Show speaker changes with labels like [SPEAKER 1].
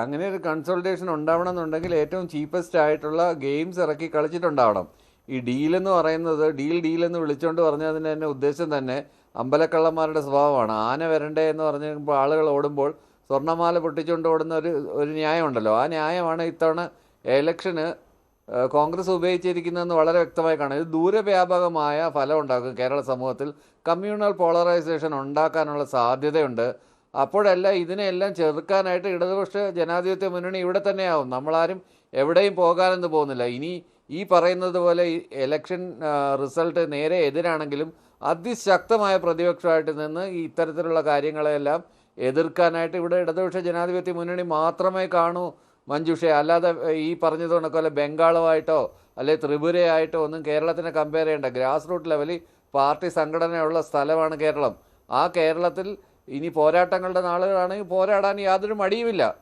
[SPEAKER 1] അങ്ങനെ ഒരു കൺസൾട്ടേഷൻ ഉണ്ടാവണം എന്നുണ്ടെങ്കിൽ ഏറ്റവും ചീപ്പസ്റ്റ് ആയിട്ടുള്ള ഗെയിംസ് ഇറക്കി കളിച്ചിട്ടുണ്ടാവണം. ഈ ഡീലെന്ന് പറയുന്നത് ഡീൽ എന്ന് വിളിച്ചുകൊണ്ട് പറഞ്ഞതിൻ്റെ തന്നെ ഉദ്ദേശം തന്നെ അമ്പലക്കള്ളന്മാരുടെ സ്വഭാവമാണ്. ആന വരണ്ടേ എന്ന് പറഞ്ഞപ്പോൾ ആളുകൾ ഓടുമ്പോൾ സ്വർണ്ണമാല പൊട്ടിച്ചുകൊണ്ട് ഓടുന്ന ഒരു ന്യായമുണ്ടല്ലോ. ആ ന്യായമാണ് ഇത്തവണ എലക്ഷന് കോൺഗ്രസ് ഉപയോഗിച്ചിരിക്കുന്നതെന്ന് വളരെ വ്യക്തമായി കാണാം. ഇത് ദൂരവ്യാപകമായ ഫലം ഉണ്ടാക്കും കേരള സമൂഹത്തിൽ. കമ്മ്യൂണൽ പോളറൈസേഷൻ ഉണ്ടാക്കാനുള്ള സാധ്യതയുണ്ട്. അപ്പോഴല്ല ഇതിനെല്ലാം ചെറുക്കാനായിട്ട് ഇടതുപക്ഷ ജനാധിപത്യ മുന്നണി ഇവിടെ തന്നെയാവും. നമ്മളാരും എവിടെയും പോകാനൊന്നും പോകുന്നില്ല. ഇനി ഈ പറയുന്നത് പോലെ ഈ എലക്ഷൻ റിസൾട്ട് നേരെ എതിരാണെങ്കിലും അതിശക്തമായ പ്രതിപക്ഷമായിട്ട് നിന്ന് ഈ ഇത്തരത്തിലുള്ള കാര്യങ്ങളെല്ലാം എതിർക്കാനായിട്ട് ഇവിടെ ഇടതുപക്ഷ ജനാധിപത്യ മുന്നണി മാത്രമേ കാണൂ മഞ്ജുഷേ. അല്ലാതെ ഈ പറഞ്ഞത് കണക്കല്ല ബംഗാളുമായിട്ടോ അല്ലെ ത്രിപുരയായിട്ടോ ഒന്നും കേരളത്തിനെ കമ്പയർ ചെയ്യേണ്ട. ഗ്രാസ് റൂട്ട് ലെവലിൽ പാർട്ടി സംഘടനയുള്ള സ്ഥലമാണ് കേരളം. ആ കേരളത്തിൽ ഇനി പോരാട്ടങ്ങളുടെ നാളുകളാണെങ്കിൽ പോരാടാൻ യാതൊരു മടിയുമില്ല.